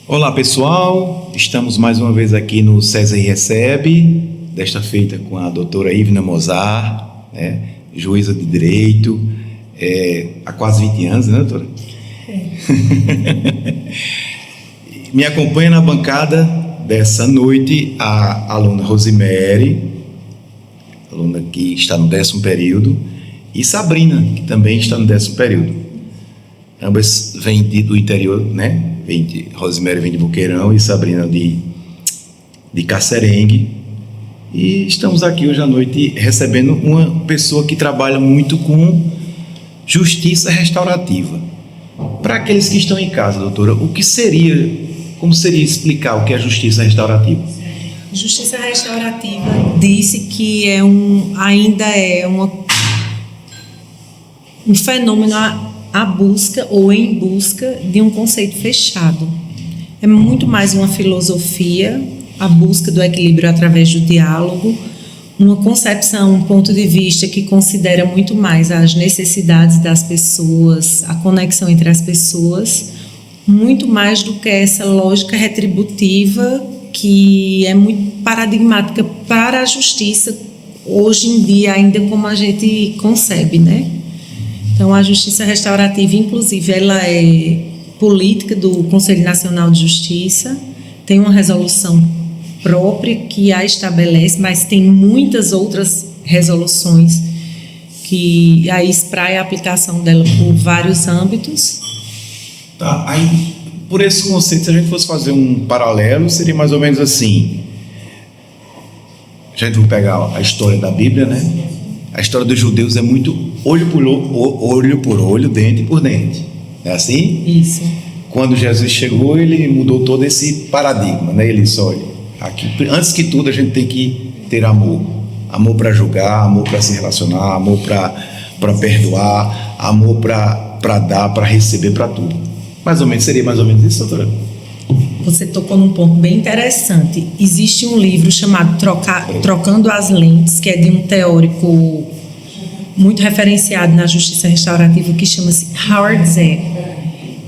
Olá pessoal, estamos mais uma vez aqui no César Recebe, desta feita com a doutora Ivna Mozart, juíza de Direito, há quase 20 anos, né, doutora? Me acompanha na bancada dessa noite a aluna Rosemary, aluna que está no 10º período, e Sabrina, que também está no 10º período. Ambas vêm do interior, né? Rosemary vem de Boqueirão e Sabrina de Cacerengue. E estamos aqui hoje à noite recebendo uma pessoa que trabalha muito com justiça restaurativa. Para aqueles que estão em casa, doutora, como seria explicar o que é justiça restaurativa? Justiça restaurativa disse que ainda é um fenômeno à busca ou em busca de um conceito fechado. É muito mais uma filosofia, a busca do equilíbrio através do diálogo, uma concepção, um ponto de vista que considera muito mais as necessidades das pessoas, a conexão entre as pessoas, muito mais do que essa lógica retributiva que é muito paradigmática para a justiça hoje em dia, ainda como a gente concebe, né? Então, a justiça restaurativa, inclusive, ela é política do Conselho Nacional de Justiça, tem uma resolução própria que a estabelece, mas tem muitas outras resoluções que aí espraia a aplicação dela por vários âmbitos. Tá, aí, por esse conceito, se a gente fosse fazer um paralelo, seria mais ou menos assim. A gente vai pegar a história da Bíblia, né? A história dos judeus é muito olho por olho, dente por dente. É assim? Isso. Quando Jesus chegou, ele mudou todo esse paradigma, né? Ele disse, olha, aqui, antes que tudo a gente tem que ter amor. Amor para julgar, amor para se relacionar, amor para perdoar, amor para dar, para receber, para tudo. Seria mais ou menos isso, doutora? Você tocou num ponto bem interessante. Existe um livro chamado Trocando as Lentes, que é de um teórico muito referenciado na justiça restaurativa, que chama-se Howard Zeh.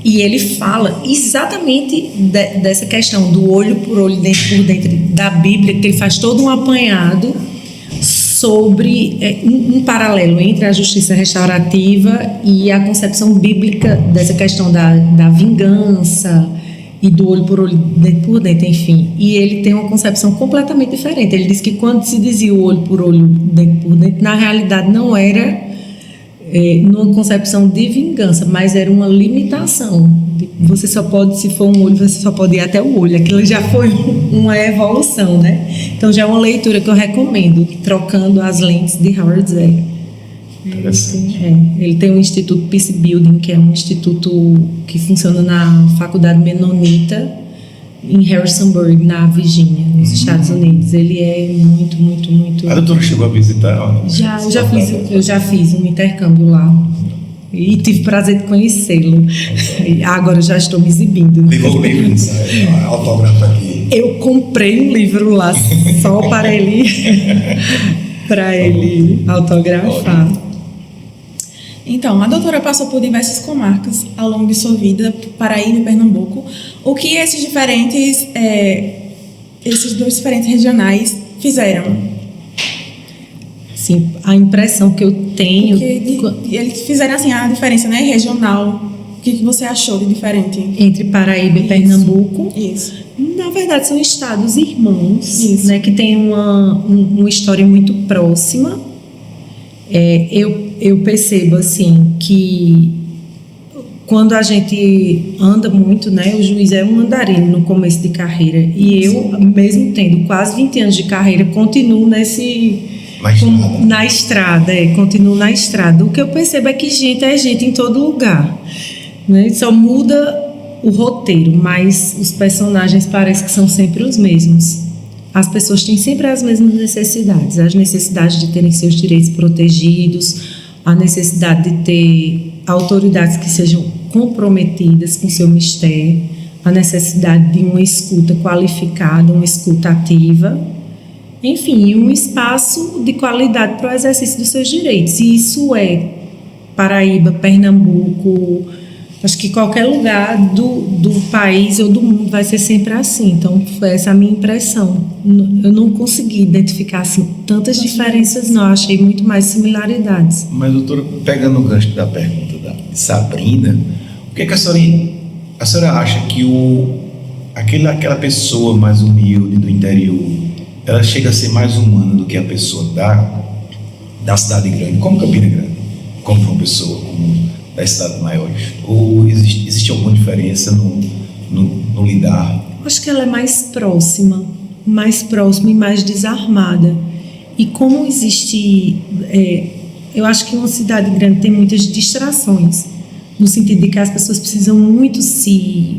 E ele fala exatamente dessa questão do olho por olho, dente por dente da Bíblia, que ele faz todo um apanhado sobre um paralelo entre a justiça restaurativa e a concepção bíblica dessa questão da vingança e do olho por olho, dente por dente, enfim. E ele tem uma concepção completamente diferente. Ele diz que quando se dizia o olho por olho, dente por dente, na realidade não era numa concepção de vingança, mas era uma limitação. Você só pode, se for um olho, você só pode ir até o olho. Aquilo já foi uma evolução, né? Então já é uma leitura que eu recomendo, Trocando as Lentes, de Howard Zeh. Ele tem o Instituto Peace Building, que é um instituto que funciona na Faculdade Menonita em Harrisonburg, na Virgínia, nos Estados Unidos. Ele é muito, muito, muito... A doutora chegou a visitar? Eu já fiz um intercâmbio lá e tive prazer de conhecê-lo. Agora eu já estou me exibindo. Levou o livro, autógrafo aqui. Eu comprei um livro lá só para ele autografar. Então, a doutora passou por diversas comarcas ao longo de sua vida, Paraíba e Pernambuco. O que esses dois diferentes regionais fizeram? Sim, a impressão que eu tenho... Eles fizeram assim, a diferença, né, regional. O que você achou de diferente? Entre Paraíba e Pernambuco? Isso. Na verdade, são estados irmãos, né, que têm uma história muito próxima. Eu percebo assim que quando a gente anda muito, né, o juiz é um andarilho no começo de carreira, e eu, mesmo tendo quase 20 anos de carreira, continuo na estrada. Continuo na estrada. O que eu percebo é que gente é gente em todo lugar, né? Só muda o roteiro, mas os personagens parecem que são sempre os mesmos. As pessoas têm sempre as mesmas necessidades, as necessidades de terem seus direitos protegidos, a necessidade de ter autoridades que sejam comprometidas com seu mistério, a necessidade de uma escuta qualificada, uma escuta ativa, enfim, um espaço de qualidade para o exercício dos seus direitos. E isso é Paraíba, Pernambuco, Acho que qualquer lugar do país ou do mundo vai ser sempre assim. Então, foi essa a minha impressão. Eu não consegui identificar assim, tantas diferenças, não. Achei muito mais similaridades. Mas, doutora, pegando o gancho da pergunta da Sabrina, o que é que a senhora acha que aquela pessoa mais humilde do interior, ela chega a ser mais humana do que a pessoa da cidade grande, como Campina Grande, como João Pessoa, como das cidades maiores? Ou existe alguma diferença no lidar? Acho que ela é mais próxima e mais desarmada. E como existe... eu acho que uma cidade grande tem muitas distrações, no sentido de que as pessoas precisam muito se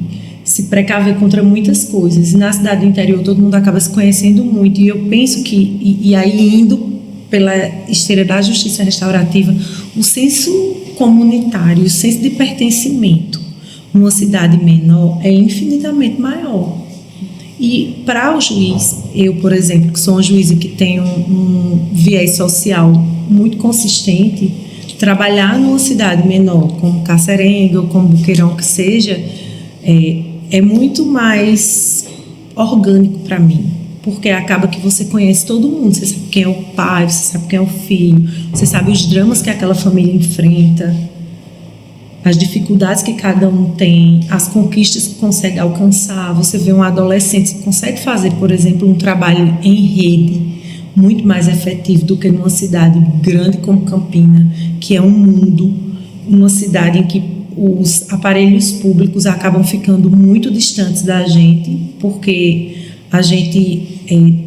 precaver contra muitas coisas. E na cidade do interior todo mundo acaba se conhecendo muito. E eu penso que, e aí indo pela esteira da justiça restaurativa, o senso comunitário, o senso de pertencimento numa cidade menor é infinitamente maior. E para o juiz, eu, por exemplo, que sou uma juíza que tem um viés social muito consistente, trabalhar numa cidade menor, como Cacerenga ou como Boqueirão que seja, é muito mais orgânico para mim, porque acaba que você conhece todo mundo, você sabe quem é o pai, você sabe quem é o filho, você sabe os dramas que aquela família enfrenta, as dificuldades que cada um tem, as conquistas que consegue alcançar. Você vê um adolescente que consegue fazer, por exemplo, um trabalho em rede muito mais efetivo do que numa cidade grande como Campina, que é um mundo, uma cidade em que os aparelhos públicos acabam ficando muito distantes da gente, porque a gente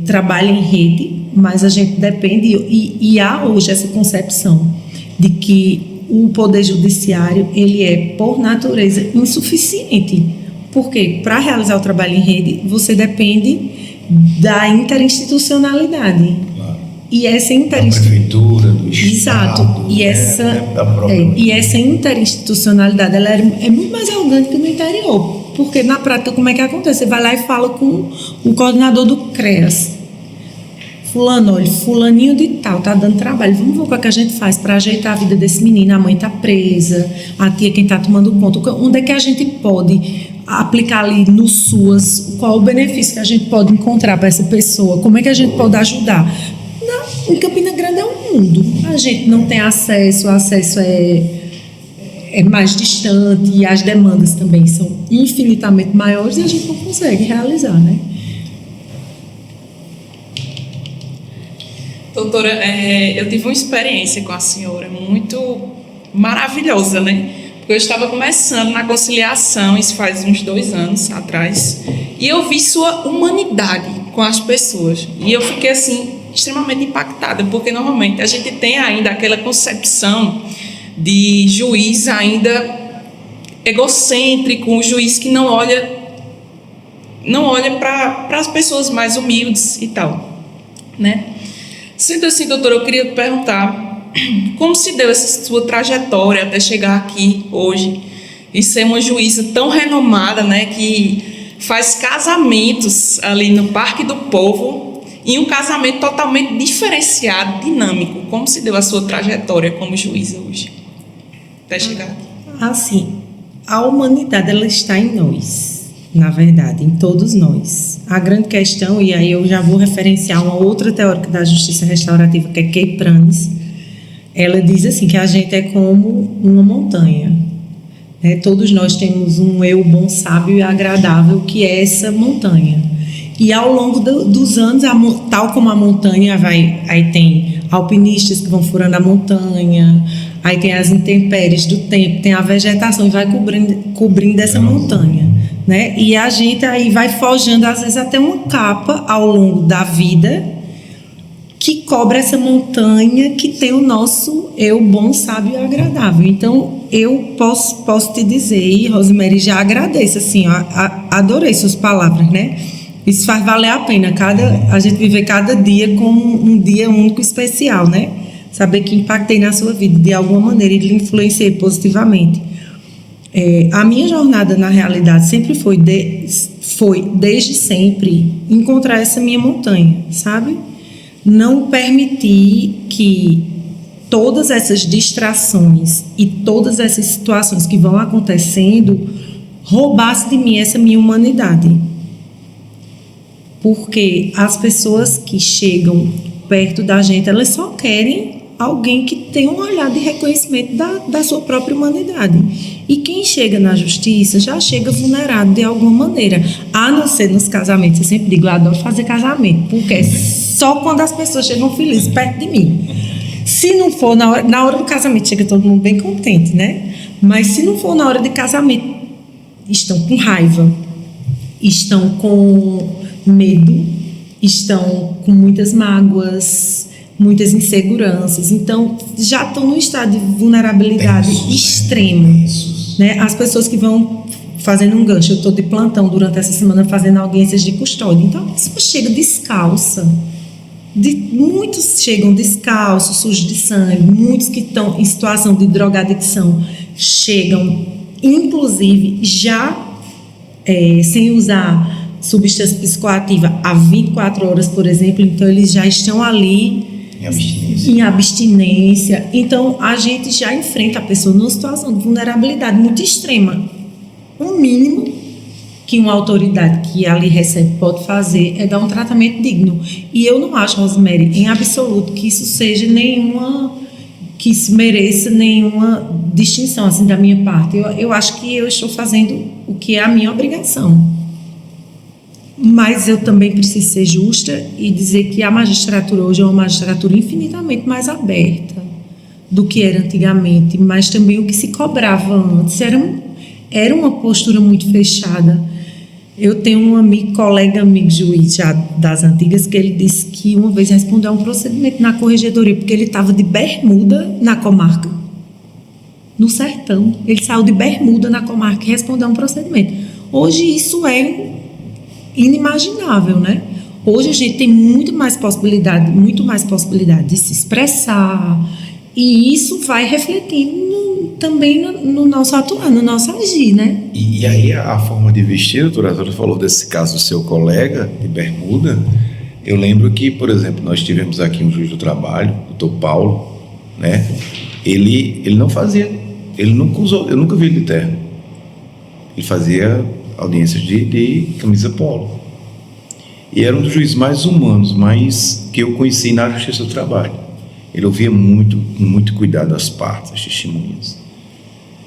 trabalha em rede, mas a gente depende, e há hoje essa concepção de que o poder judiciário, ele é, por natureza, insuficiente, porque para realizar o trabalho em rede, você depende da interinstitucionalidade. Claro. E essa Da prefeitura, do estado. Exato. E essa interinstitucionalidade, ela é muito mais orgânica no interior, porque na prática como é que acontece? Você vai lá e fala com o coordenador do CREAS. Fulano, olha, fulaninho de tal, tá dando trabalho, vamos ver o que a gente faz para ajeitar a vida desse menino, a mãe tá presa, a tia quem tá tomando conta, onde é que a gente pode aplicar ali no SUAS, qual o benefício que a gente pode encontrar para essa pessoa, como é que a gente pode ajudar. Em Campina Grande é um mundo, a gente não tem acesso, o acesso é mais distante e as demandas também são infinitamente maiores e a gente não consegue realizar, né? Doutora, eu tive uma experiência com a senhora muito maravilhosa, né? Porque eu estava começando na conciliação, isso faz uns 2 anos atrás, e eu vi sua humanidade com as pessoas. E eu fiquei, assim, extremamente impactada, porque normalmente a gente tem ainda aquela concepção de juiz ainda egocêntrico, um juiz que não olha para as pessoas mais humildes e tal, né? Sendo assim, doutora, eu queria perguntar como se deu essa sua trajetória até chegar aqui hoje e ser uma juíza tão renomada, né, que faz casamentos ali no Parque do Povo e um casamento totalmente diferenciado, dinâmico. Como se deu a sua trajetória como juíza hoje até chegar aqui? Assim, a humanidade ela está em nós, na verdade, em todos nós. A grande questão, e aí eu já vou referenciar uma outra teórica da justiça restaurativa, que é Kay Pranes, ela diz assim, que a gente é como uma montanha, né? Todos nós temos um eu bom, sábio e agradável, que é essa montanha. E ao longo dos anos, tal como a montanha, aí tem alpinistas que vão furando a montanha, aí tem as intempéries do tempo, tem a vegetação e vai cobrindo essa montanha, né? E a gente aí vai forjando, às vezes, até uma capa ao longo da vida que cobre essa montanha que tem o nosso eu bom, sábio e agradável. Então, eu posso te dizer, e Rosemary, já agradeço, assim, adorei suas palavras, né? Isso faz valer a pena, a gente viver cada dia como um dia único especial, né? Saber que impactei na sua vida de alguma maneira e lhe influenciei positivamente. A minha jornada, na realidade, sempre foi desde sempre, encontrar essa minha montanha, sabe? Não permitir que todas essas distrações e todas essas situações que vão acontecendo roubasse de mim essa minha humanidade. Porque as pessoas que chegam perto da gente, elas só querem alguém que tenha um olhar de reconhecimento da sua própria humanidade. E quem chega na justiça já chega vulnerado de alguma maneira. A não ser nos casamentos. Eu sempre digo, eu adoro fazer casamento, porque é só quando as pessoas chegam felizes perto de mim. Se não for na hora do casamento, chega todo mundo bem contente, né? Mas se não for na hora de casamento, estão com raiva, estão com medo, estão com muitas mágoas, muitas inseguranças. Então, já estão num estado de vulnerabilidade extrema. Né? As pessoas que vão fazendo um gancho, eu estou de plantão durante essa semana fazendo audiências de custódia. Então, a pessoa chega descalça. Muitos chegam descalços, sujos de sangue. Muitos que estão em situação de drogadicção chegam, inclusive, já sem usar substância psicoativa há 24 horas, por exemplo. Então, eles já estão ali em abstinência. Então, a gente já enfrenta a pessoa numa situação de vulnerabilidade muito extrema. O mínimo que uma autoridade que ali recebe pode fazer é dar um tratamento digno. E eu não acho, Rosemary, em absoluto, que isso seja que isso mereça nenhuma distinção assim, da minha parte. Eu acho que eu estou fazendo o que é a minha obrigação. Mas eu também preciso ser justa e dizer que a magistratura hoje é uma magistratura infinitamente mais aberta do que era antigamente, mas também o que se cobrava antes era uma postura muito fechada. Eu tenho um colega amigo juiz já das antigas, que ele disse que uma vez respondeu a um procedimento na corregedoria, porque ele estava de bermuda na comarca, no sertão. Ele saiu de bermuda na comarca e respondeu a um procedimento. Hoje isso é inimaginável, né? Hoje a gente tem muito mais possibilidade de se expressar, e isso vai refletindo também no nosso atuar, no nosso agir, né? E aí a forma de vestir, a doutora falou desse caso do seu colega de bermuda. Eu lembro que, por exemplo, nós tivemos aqui um juiz do trabalho, o doutor Paulo, né? Ele não fazia, ele nunca usou, eu nunca vi ele de terno. Ele fazia audiências de camisa polo. E era um dos juízes mais humanos, mais que eu conheci na Justiça do Trabalho. Ele ouvia muito cuidado das partes, das testemunhas.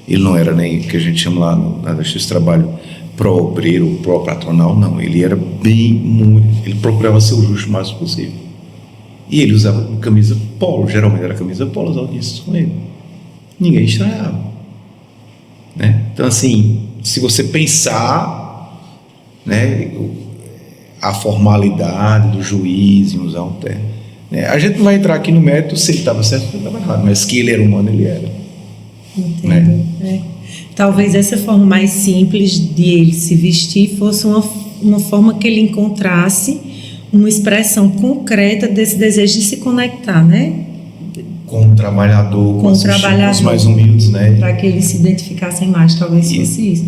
Ele não era nem o que a gente chama lá na Justiça do Trabalho pró-obreiro, pró-patronal, não. Ele era ele procurava ser o justo o mais possível. E ele usava camisa polo, geralmente era camisa polo, as audiências com ele. Ninguém estranhava. Né? Então, assim, se você pensar, né, a formalidade do juiz em usar um terno, né, a gente não vai entrar aqui no mérito se ele estava certo ou estava errado, mas que ele era humano, ele era. Entendo. Né? Talvez essa forma mais simples de ele se vestir fosse uma forma que ele encontrasse uma expressão concreta desse desejo de se conectar, né? Com o trabalhador, com os mais humildes, né? Para que eles se identificassem mais, talvez fosse isso.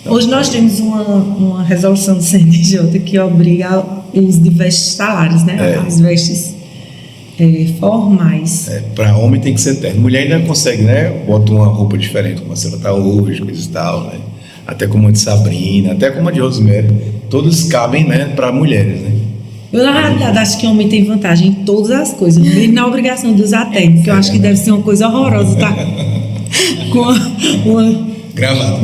Hoje nós temos uma resolução do CNJ que obriga o uso de vestes talares, né? As vestes formais. Para homem tem que ser terno. Mulher ainda consegue, né? Bota uma roupa diferente, como a senhora está hoje, coisas e tal, né? Até como a de Sabrina, até como a de Rosemary. Todos cabem, né? Para mulheres, né? Eu, na realidade, acho que o homem tem vantagem em todas as coisas, mesmo na obrigação de usar terno, porque eu acho que deve ser uma coisa horrorosa, tá? Com uma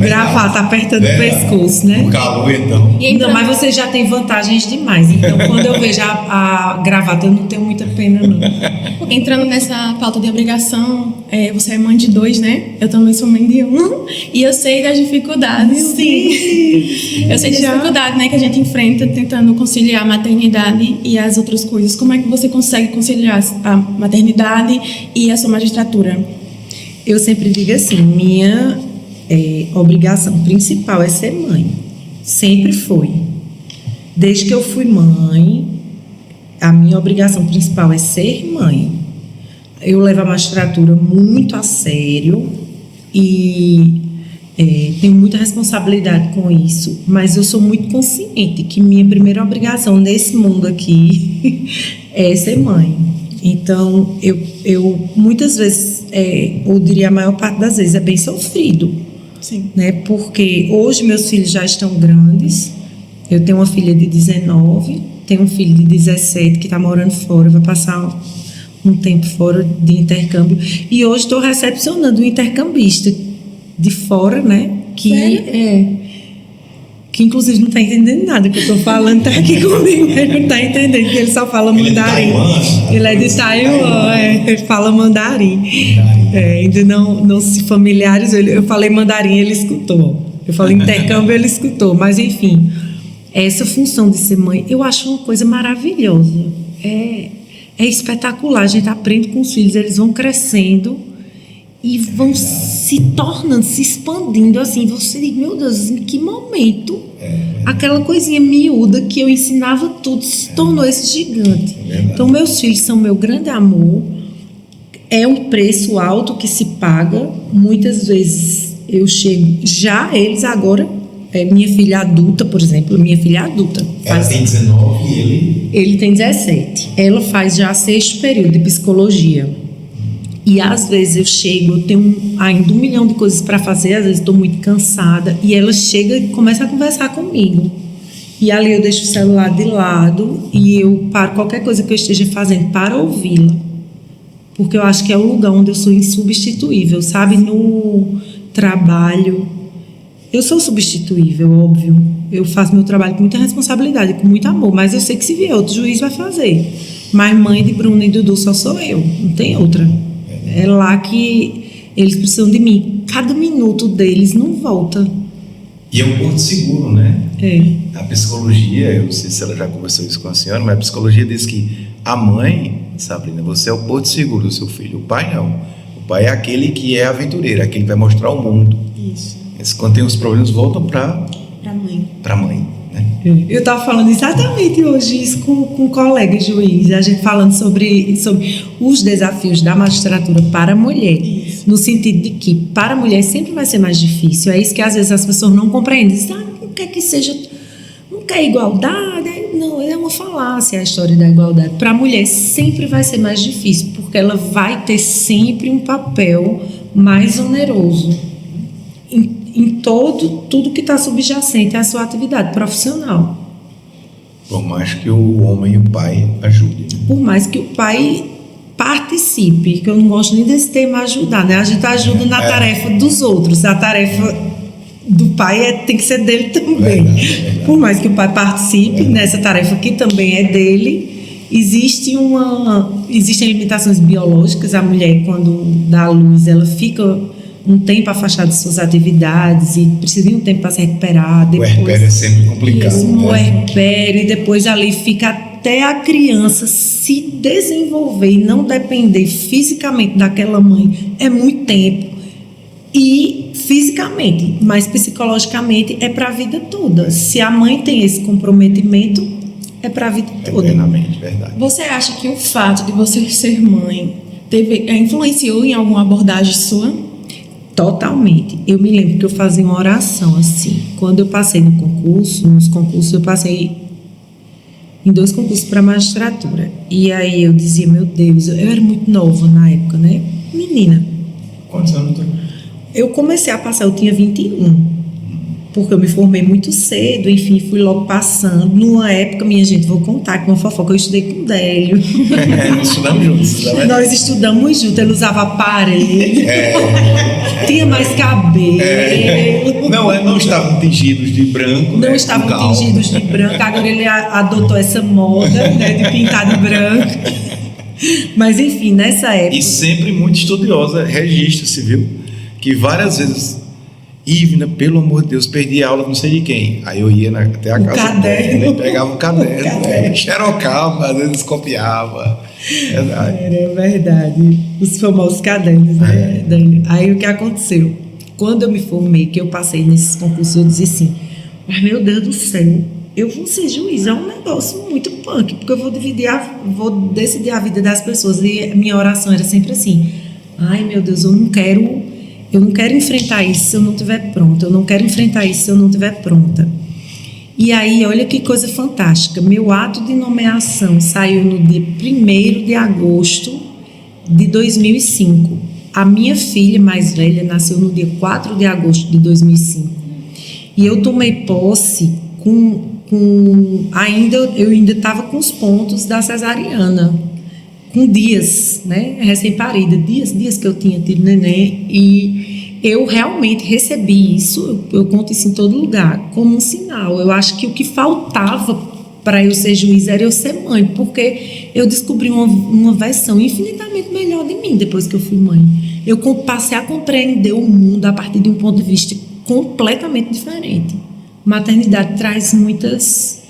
gravata apertando o pescoço, né? O calor, então. Não, mas você já tem vantagens demais. Então, quando eu vejo a gravata, eu não tenho muita pena, não. Entrando nessa pauta de obrigação, você é mãe de 2, né? Eu também sou mãe de 1. E eu sei das dificuldades. Sim. Eu sei das dificuldades, né, que a gente enfrenta tentando conciliar a maternidade e as outras coisas. Como é que você consegue conciliar a maternidade e a sua magistratura? Eu sempre digo assim, minha obrigação principal é ser mãe. Sempre foi. Desde que eu fui mãe, a minha obrigação principal é ser mãe. Eu levo a magistratura muito a sério e tenho muita responsabilidade com isso, mas eu sou muito consciente que minha primeira obrigação nesse mundo aqui é ser mãe. Então, eu muitas vezes, ou diria a maior parte das vezes, é bem sofrido. Sim. Né? Porque hoje meus filhos já estão grandes. Eu tenho uma filha de 19, tenho um filho de 17 que está morando fora, vai passar um tempo fora de intercâmbio. E hoje estou recepcionando um intercambista de fora, né? Que inclusive não está entendendo nada que eu estou falando, está aqui comigo, ele não está entendendo, porque ele só fala mandarim. Ele é de Taiwan, ele fala mandarim. Ainda não se familiarizou. Eu falei mandarim, ele escutou. Eu falei intercâmbio, ele escutou. Mas, enfim, essa função de ser mãe, eu acho uma coisa maravilhosa. É espetacular. A gente aprende com os filhos, eles vão crescendo e vão se tornando, se expandindo, assim, você diz, meu Deus, em que momento aquela coisinha miúda que eu ensinava tudo se tornou esse gigante. Então, meus filhos são meu grande amor, é um preço alto que se paga, muitas vezes eu chego, já eles agora, minha filha adulta, por exemplo, Ela tem 19 e ele tem 17, ela faz já 6º período de psicologia. E às vezes eu chego, eu tenho ainda 1 milhão de coisas para fazer, às vezes estou muito cansada, e ela chega e começa a conversar comigo. E ali eu deixo o celular de lado e eu paro qualquer coisa que eu esteja fazendo para ouvi-la. Porque eu acho que é o lugar onde eu sou insubstituível, sabe? No trabalho, eu sou substituível, óbvio. Eu faço meu trabalho com muita responsabilidade, com muito amor, mas eu sei que se vier outro juiz vai fazer. Mas mãe de Bruno e Dudu só sou eu, não tem outra. É lá que eles precisam de mim. Cada minuto deles não volta. E é um porto seguro, né? É. A psicologia, eu não sei se ela já conversou isso com a senhora, mas a psicologia diz que a mãe, Sabrina, você é o porto seguro do seu filho. O pai não. O pai é aquele que é aventureiro, é aquele que vai mostrar o mundo. Isso. Quando tem os problemas, voltam para a mãe. Né? Eu estava falando exatamente hoje isso com um colega juiz, a gente falando sobre os desafios da magistratura para a mulher, no sentido de que para a mulher sempre vai ser mais difícil. É isso que às vezes as pessoas não compreendem. Dizem, não quer que seja, não quer igualdade. Não, é uma falácia a história da igualdade. Para a mulher sempre vai ser mais difícil, porque ela vai ter sempre um papel mais oneroso em tudo que está subjacente à sua atividade profissional. Por mais que o homem e o pai ajudem. Por mais que o pai participe, que eu não gosto nem desse termo ajudar, né? A gente ajuda na tarefa dos outros, a tarefa do pai tem que ser dele também. Verdade. Por mais que o pai participe nessa tarefa que também é dele, existem limitações biológicas. A mulher, quando dá à luz, ela fica um tempo afastado de suas atividades e precisa de um tempo para se recuperar. Depois, o puerpério é sempre complicado. O puerpério, e depois ali fica até a criança se desenvolver e não depender fisicamente daquela mãe, é muito tempo. E fisicamente, mas psicologicamente é para a vida toda. Se a mãe tem esse comprometimento, é para a vida toda. Plenamente, verdade. Você acha que o fato de você ser mãe influenciou em alguma abordagem sua? Totalmente. Eu me lembro que eu fazia uma oração assim. Quando eu passei nos concursos eu passei em 2 concursos para magistratura. E aí eu dizia, meu Deus, eu era muito nova na época, né? Menina. Quantos anos tem? Eu comecei a passar, eu tinha 21. Porque eu me formei muito cedo, enfim, fui logo passando. Numa época, minha gente, vou contar com uma fofoca, eu estudei com o Délio. Nós estudamos juntos, né? Nós estudamos juntos, ele usava aparelho, tinha mais cabelo. Não estavam tingidos de branco. Não estavam tingidos de branco, agora ele adotou essa moda, né, de pintar de branco. Mas, enfim, nessa época... E sempre muito estudiosa, registro civil, que várias vezes... Ivna, pelo amor de Deus, perdi a aula não sei de quem. Aí eu ia até a casa dela, pegava o caderno, xerocava, às vezes copiava. Verdade. Era verdade. Os famosos cadernos, né? Aí o que aconteceu? Quando eu me formei, que eu passei nesses concursos, eu dizia assim, mas meu Deus do céu, eu vou ser juiz, é um negócio muito punk, porque eu vou decidir a vida das pessoas. E a minha oração era sempre assim, ai meu Deus, eu não quero enfrentar isso se eu não estiver pronta. Eu não quero enfrentar isso se eu não estiver pronta. E aí, olha que coisa fantástica. Meu ato de nomeação saiu no dia 1º de agosto de 2005. A minha filha mais velha nasceu no dia 4 de agosto de 2005. E eu tomei posse eu ainda estava com os pontos da cesariana, com dias, né, recém-parida, dias que eu tinha tido neném, e eu realmente recebi isso, eu conto isso em todo lugar, como um sinal. Eu acho que o que faltava para eu ser juíza era eu ser mãe, porque eu descobri uma versão infinitamente melhor de mim depois que eu fui mãe. Eu passei a compreender o mundo a partir de um ponto de vista completamente diferente. Maternidade traz muitas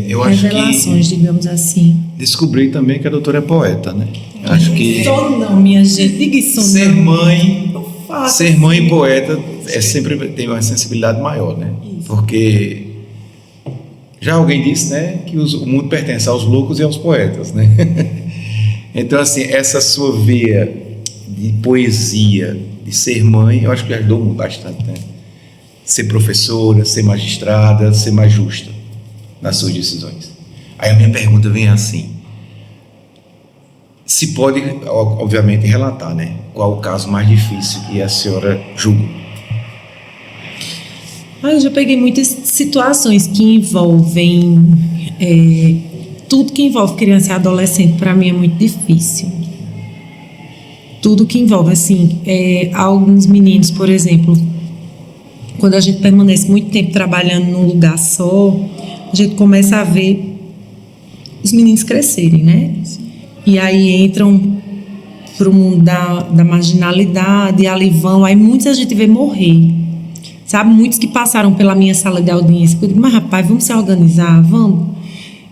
eu acho revelações, digamos assim. Descobri também que a doutora é poeta, né? Acho que Sou não, minha gente. Diga isso ser não. mãe, Eu faço. ser mãe e poeta sempre tem uma sensibilidade maior, né? Isso. Porque já alguém disse, né, que o mundo pertence aos loucos e aos poetas, né? Então, assim, essa sua veia de poesia, de ser mãe, eu acho que ajudou bastante, né? Ser professora, ser magistrada, ser mais justa nas suas decisões. Aí a minha pergunta vem assim: se pode, obviamente, relatar, né? Qual o caso mais difícil que a senhora julgou? Eu já peguei muitas situações que envolvem tudo que envolve criança e adolescente. Para mim é muito difícil. Tudo que envolve, assim, alguns meninos, por exemplo, quando a gente permanece muito tempo trabalhando num lugar só, a gente começa a ver os meninos crescerem, né? E aí entram para o mundo da marginalidade, ali vão, aí muitos a gente vê morrer, sabe? Muitos que passaram pela minha sala de audiência, eu digo, mas rapaz, vamos se organizar, vamos?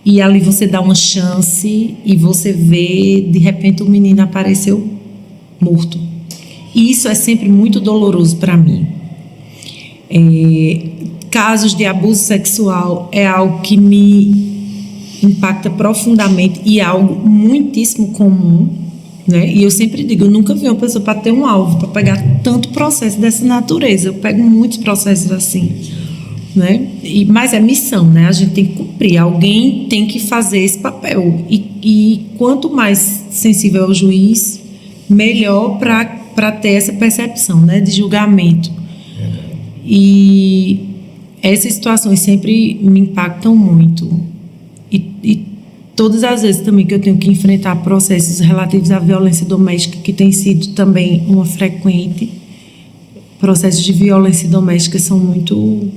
E ali você dá uma chance e você vê, de repente o menino apareceu morto. E isso é sempre muito doloroso para mim. Casos de abuso sexual é algo que me impacta profundamente e é algo muitíssimo comum, né? E eu sempre digo, eu nunca vi uma pessoa para ter um alvo, para pegar tanto processo dessa natureza. Eu pego muitos processos assim, né? Mas é missão, né? A gente tem que cumprir, alguém tem que fazer esse papel. E quanto mais sensível é o juiz, melhor para ter essa percepção, né, de julgamento. E essas situações sempre me impactam muito. E todas as vezes também que eu tenho que enfrentar processos relativos à violência doméstica, que tem sido também uma frequente, processos de violência doméstica são muito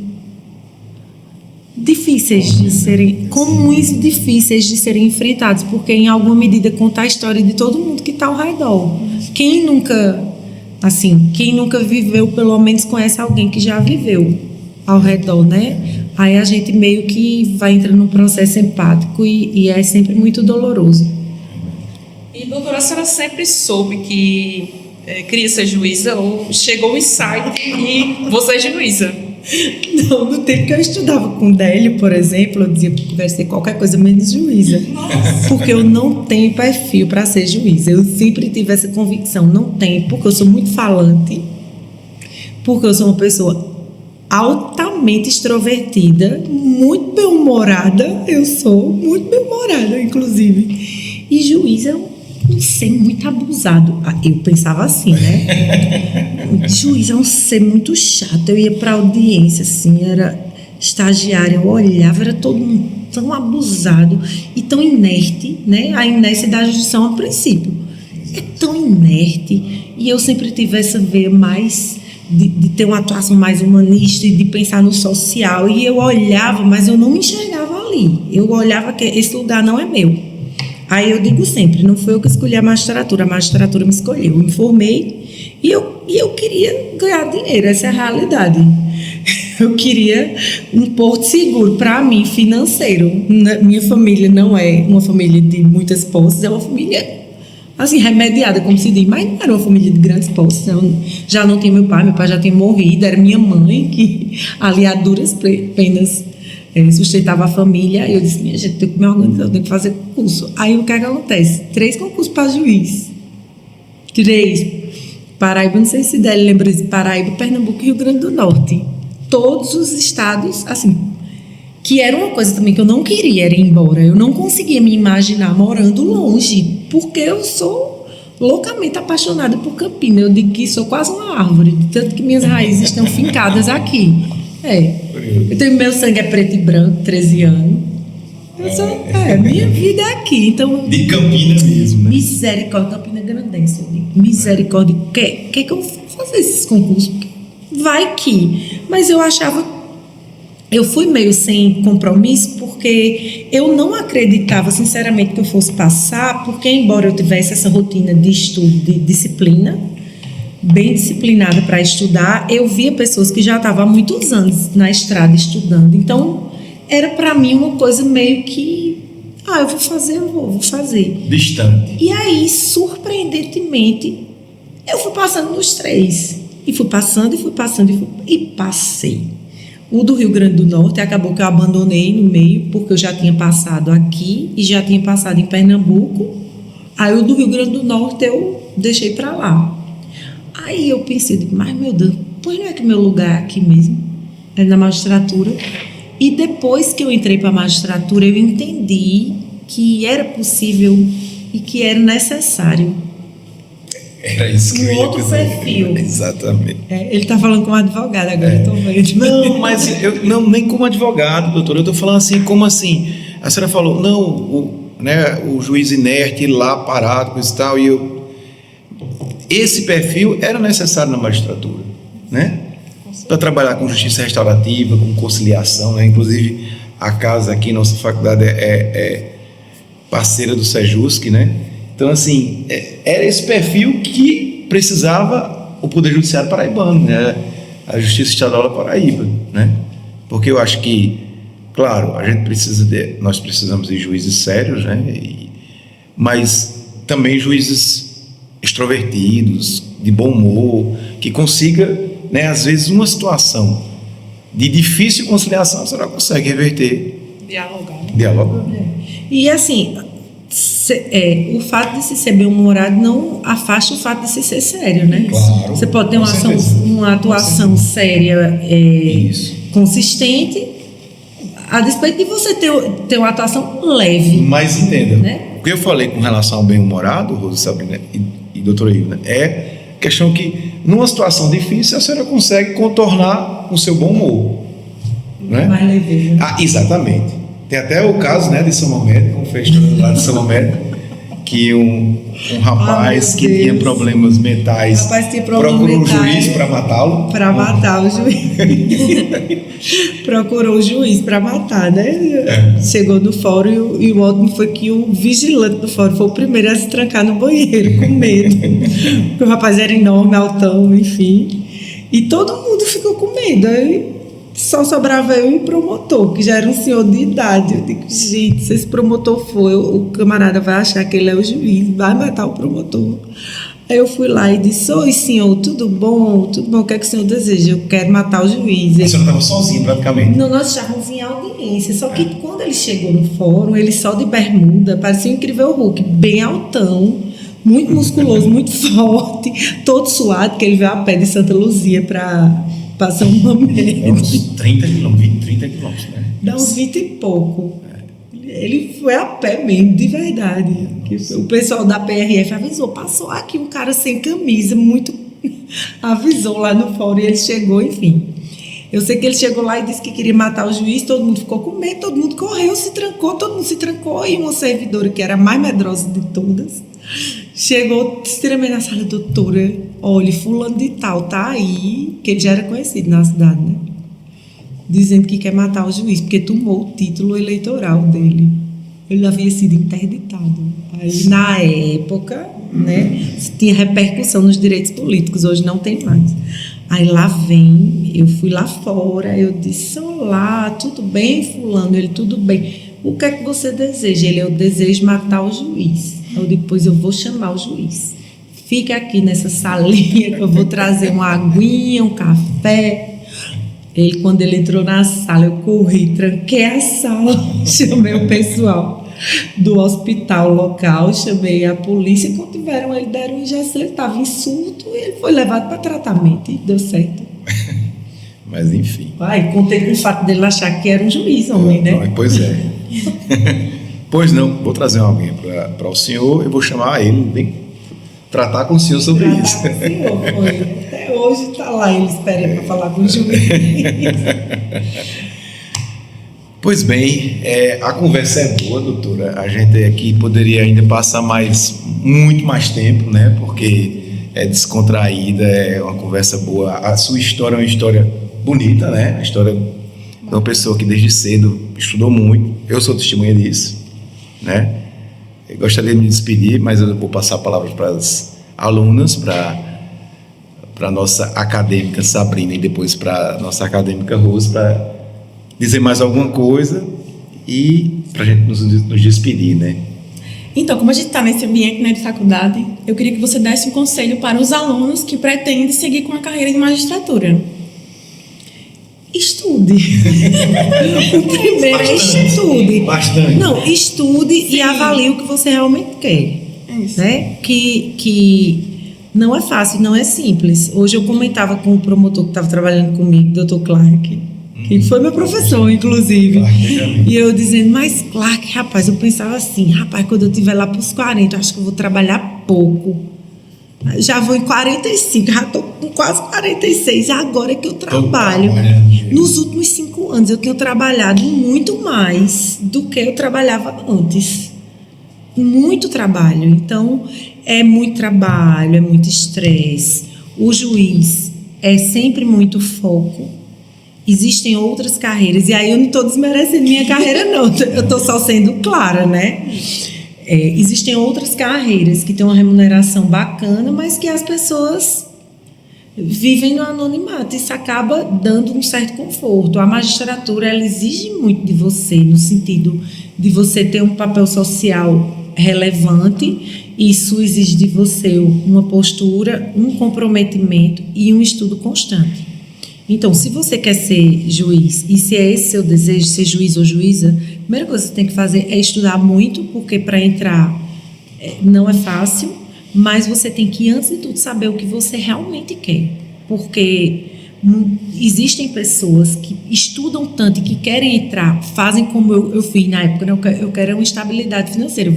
difíceis de serem, comuns e difíceis de serem enfrentados, porque em alguma medida conta a história de todo mundo que está ao redor. Quem nunca viveu, pelo menos conhece alguém que já viveu ao redor, né? Aí a gente meio que vai entrando num processo empático e é sempre muito doloroso. E, doutora, a senhora sempre soube que queria ser juíza ou chegou o insight e você é juíza? Não, no tempo que eu estudava com o Délio, por exemplo, eu dizia que vai ser qualquer coisa menos juíza. Nossa. Porque eu não tenho perfil para ser juíza. Eu sempre tive essa convicção, não tenho, porque eu sou muito falante, porque eu sou uma pessoa altamente extrovertida, muito bem-humorada, eu sou muito bem-humorada, inclusive. E juiz é um ser muito abusado. Eu pensava assim, né? Juiz é um ser muito chato. Eu ia para audiência, assim, era estagiária, eu olhava, era todo mundo tão abusado e tão inerte, né? A inércia da justiça a princípio. É tão inerte. E eu sempre tive essa veia mais de ter uma atuação mais humanista e de pensar no social. E eu olhava, mas eu não me enxergava ali. Eu olhava que esse lugar não é meu. Aí eu digo sempre, não foi eu que escolhi a magistratura me escolheu. Eu me formei e eu queria ganhar dinheiro, essa é a realidade. Eu queria um porto seguro para mim, financeiro. Minha família não é uma família de muitas posses, é uma família assim, remediada, como se diz, mas não era uma família de grandes posses. Já não tinha meu pai já tinha morrido, era minha mãe que ali a duras penas sustentava a família. E eu disse, minha gente, eu tenho que me organizar, eu tenho que fazer concurso. Aí o que acontece? 3 concursos para juiz. 3. Paraíba, não sei se Délio lembra disso, Paraíba, Pernambuco e Rio Grande do Norte. Todos os estados, assim, que era uma coisa também que eu não queria, era ir embora. Eu não conseguia me imaginar morando longe, porque eu sou loucamente apaixonada por Campina. Eu digo que sou quase uma árvore, de tanto que minhas raízes estão fincadas aqui. Meu sangue é preto e branco, 13 anos. Minha vida é aqui. Então, de Campina mesmo, né? Misericórdia, Campina Grandense. Eu digo, misericórdia. Que eu vou fazer esses concursos? Vai que. Mas eu achava. Eu fui meio sem compromisso porque eu não acreditava, sinceramente, que eu fosse passar, porque, embora eu tivesse essa rotina de estudo, de disciplina, bem disciplinada para estudar, eu via pessoas que já estavam há muitos anos na estrada estudando. Então, era para mim uma coisa meio que, eu vou fazer, eu vou fazer. Distante. E aí, surpreendentemente, eu fui passando nos 3. E fui passando, e passei. O do Rio Grande do Norte acabou que eu abandonei no meio, porque eu já tinha passado aqui e já tinha passado em Pernambuco. Aí o do Rio Grande do Norte eu deixei para lá. Aí eu pensei, mas meu Deus, pois não é que meu lugar é aqui mesmo? É na magistratura. E depois que eu entrei para a magistratura, eu entendi que era possível e que era necessário. Era isso que eu ia outro dizer. perfil. Exatamente. Ele está falando como advogado agora, estou vendo. Não, mas eu nem como advogado, doutor. Eu estou falando assim, como assim? A senhora falou, o juiz inerte lá parado, coisa e tal, esse perfil era necessário na magistratura, né? Para trabalhar com justiça restaurativa, com conciliação, né? Inclusive a casa aqui, nossa faculdade é parceira do Sejusc, né? Então, assim, era esse perfil que precisava o Poder Judiciário paraibano, né? A Justiça Estadual da Paraíba, né? Porque eu acho que, claro, nós precisamos de juízes sérios, né? Mas também juízes extrovertidos, de bom humor, que consiga, né, às vezes, uma situação de difícil conciliação, a senhora consegue reverter. Dialogar. E, assim... o fato de se ser bem-humorado não afasta o fato de se ser sério, né? Claro, você pode ter uma atuação séria, consistente, a despeito de você ter uma atuação leve. Mas entenda, né? O que eu falei com relação ao bem-humorado, Rosa Sabrina e doutora Ilna, é questão que, numa situação difícil, a senhora consegue contornar o seu bom humor. Né? Mais leve. Exatamente. Tem até o caso, né, de São Mamed, como fez lá de São Mamed, que um rapaz que tinha problemas mentais procurou um juiz para matá-lo. Para matar o juiz. Procurou o juiz para matar, né? Chegou no fórum e o ótimo foi que o vigilante do fórum foi o primeiro a se trancar no banheiro, com medo. Porque o rapaz era enorme, altão, enfim. E todo mundo ficou com medo. Aí só sobrava eu e o promotor, que já era um senhor de idade. Eu digo, gente, se esse promotor for, o camarada vai achar que ele é o juiz, vai matar o promotor. Aí eu fui lá e disse, oi senhor, tudo bom? Tudo bom, o que é que o senhor deseja? Eu quero matar o juiz. A senhora estava sozinha praticamente? Não, nós estávamos em audiência, só que quando ele chegou no fórum, ele só de bermuda, parecia um incrível Hulk, bem altão, muito musculoso, muito forte, todo suado, porque ele veio a pé de Santa Luzia para São Mamed. Uns 30 quilômetros, né? Dá uns 20 e pouco. Ele foi a pé mesmo, de verdade. O pessoal da PRF avisou, passou aqui um cara sem camisa, muito... avisou lá no fórum e ele chegou, enfim. Eu sei que ele chegou lá e disse que queria matar o juiz, todo mundo ficou com medo, todo mundo correu, todo mundo se trancou, e uma servidora, que era a mais medrosa de todas, chegou extremamente na sala, doutora, olha, fulano de tal, tá aí, que ele já era conhecido na cidade, né? Dizendo que quer matar o juiz, porque tomou o título eleitoral dele. Ele havia sido interditado. Aí, na época, né, tinha repercussão nos direitos políticos, hoje não tem mais. Aí lá vem, eu fui lá fora, eu disse, olá, tudo bem, fulano? Ele, tudo bem. O que é que você deseja? Ele, eu desejo matar o juiz. Eu, depois eu vou chamar o juiz. Fica aqui nessa salinha que eu vou trazer uma aguinha, um café. Ele, quando ele entrou na sala, eu corri, tranquei a sala, chamei o pessoal do hospital local, chamei a polícia, e quando tiveram, ele deram injeção, ele estava em surto, e ele foi levado para tratamento, e deu certo. Mas enfim. Vai, contei com o fato dele achar que era um juiz, homem, né? Pois é. Pois não, vou trazer alguém para o senhor e vou chamar ele, vem tratar com o senhor sobre isso. Senhor, foi. Até hoje está lá ele esperando para falar com o juiz. Pois bem, a conversa é boa, doutora. A gente aqui poderia ainda passar muito mais tempo, né? Porque é descontraída, é uma conversa boa. A sua história é uma história bonita, né? A história de uma pessoa que desde cedo estudou muito. Eu sou testemunha disso, né? Eu gostaria de me despedir, mas eu vou passar a palavra para as alunas, para a nossa acadêmica Sabrina e depois para a nossa acadêmica Rose, para dizer mais alguma coisa e para a gente nos despedir, né? Então, como a gente está nesse ambiente, né, de faculdade, eu queria que você desse um conselho para os alunos que pretendem seguir com a carreira de magistratura. Estude. O primeiro é estude. Bastante. Não, estude e avalie o que você realmente quer. É isso. Né? Que não é fácil, não é simples. Hoje eu comentava com o promotor que estava trabalhando comigo, Dr. Clark, que foi meu professor, inclusive. E eu dizendo, mas Clark, rapaz, eu pensava assim, rapaz, quando eu estiver lá para os 40, eu acho que eu vou trabalhar pouco. Já vou em 45, já estou com quase 46, agora é que eu trabalho. Nos últimos 5 anos eu tenho trabalhado muito mais do que eu trabalhava antes. Muito trabalho. Então, é muito trabalho, é muito estresse. O juiz é sempre muito foco. Existem outras carreiras, e aí eu não estou desmerecendo minha carreira, não. Eu estou só sendo clara, né? Existem outras carreiras que têm uma remuneração bacana, mas que as pessoas vivem no anonimato. Isso acaba dando um certo conforto. A magistratura, ela exige muito de você, no sentido de você ter um papel social relevante. Isso exige de você uma postura, um comprometimento e um estudo constante. Então, se você quer ser juiz, e se é esse seu desejo, ser juiz ou juíza, a primeira coisa que você tem que fazer é estudar muito, porque para entrar não é fácil, mas você tem que, antes de tudo, saber o que você realmente quer. Porque existem pessoas que estudam tanto e que querem entrar, fazem como eu fiz na época, né? Eu quero uma estabilidade financeira,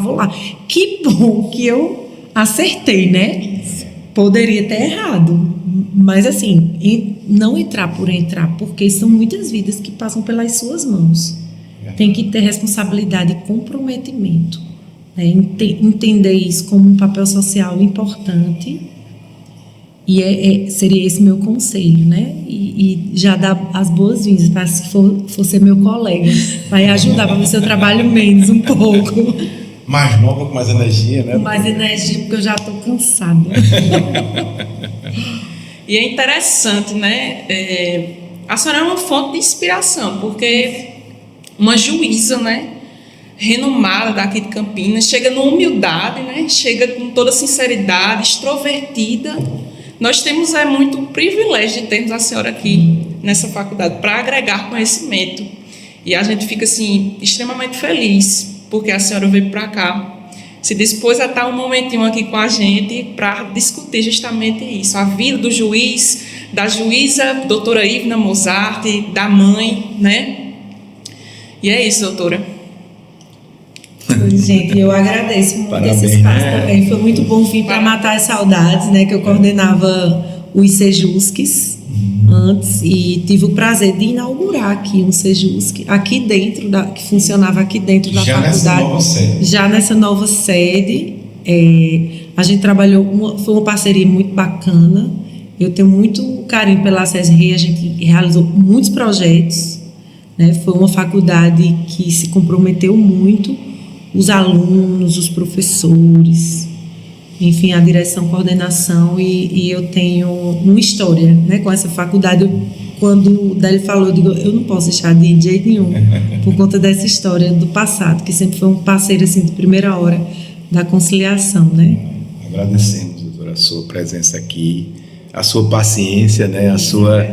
vou lá. Que bom que eu acertei, né? Poderia ter errado. Mas, assim, não entrar por entrar, porque são muitas vidas que passam pelas suas mãos. Tem que ter responsabilidade e comprometimento. Né? Entender isso como um papel social importante. E seria esse meu conselho, né? E já dar as boas-vindas para, se for ser meu colega, vai ajudar para ver se eu trabalho menos um pouco. Mais nova, com mais energia, né? Com mais energia, porque eu já estou cansada. E é interessante, né? A senhora é uma fonte de inspiração, porque uma juíza, né? Renomada daqui de Campinas, chega numa humildade, né? Chega com toda sinceridade, extrovertida. Nós temos muito privilégio de termos a senhora aqui nessa faculdade para agregar conhecimento. E a gente fica, assim, extremamente feliz, porque a senhora veio para cá, se dispôs a estar um momentinho aqui com a gente para discutir justamente isso, a vida do juiz, da juíza doutora Ivna Mozart, da mãe, né? E é isso, doutora. Gente, eu agradeço muito esse espaço também. Foi muito bom vir para matar as saudades, né? Que eu coordenava os Sejusques antes e tive o prazer de inaugurar aqui um Sejusque, aqui dentro que funcionava aqui dentro da faculdade. Já nessa nova sede. A gente trabalhou, foi uma parceria muito bacana. Eu tenho muito carinho pela SESRI, a gente realizou muitos projetos, né? Foi uma faculdade que se comprometeu muito, os alunos, os professores, enfim, a direção, coordenação, e eu tenho uma história, né, com essa faculdade. Quando o Délio falou, eu digo, eu não posso deixar de ir de jeito nenhum, por conta dessa história do passado, que sempre foi um parceiro, assim, de primeira hora da conciliação, né? Agradecemos, doutora, a sua presença aqui, a sua paciência, né, a sua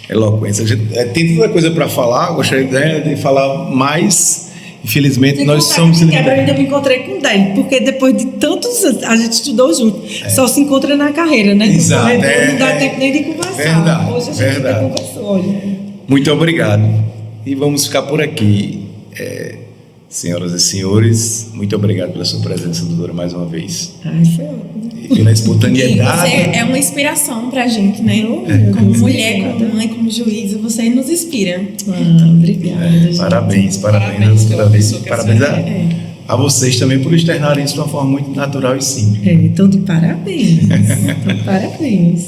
eloquência. Tem tanta coisa para falar, gostaria de falar mais Infelizmente, nós Você somos... consegue, quebra, eu ainda me encontrei com 10, porque depois de tantos anos, a gente estudou junto, só se encontra na carreira, né? Exato, No corredor, não dá tempo nem de conversar. Verdade, Hoje a gente verdade. conversou, olha. Muito obrigado. E vamos ficar por aqui. Senhoras e senhores, muito obrigado pela sua presença, doutora, mais uma vez. Ai, foi ótimo. E pela E espontaneidade. você é uma inspiração pra gente, né? Meu Como Deus, mulher, obrigada. como mãe, como juíza, você nos inspira. Obrigada. gente. Parabéns Parabéns pela pessoa que a parabéns senhora a vocês também por externarem isso de uma forma muito natural e simples. Então, de parabéns. Então, parabéns.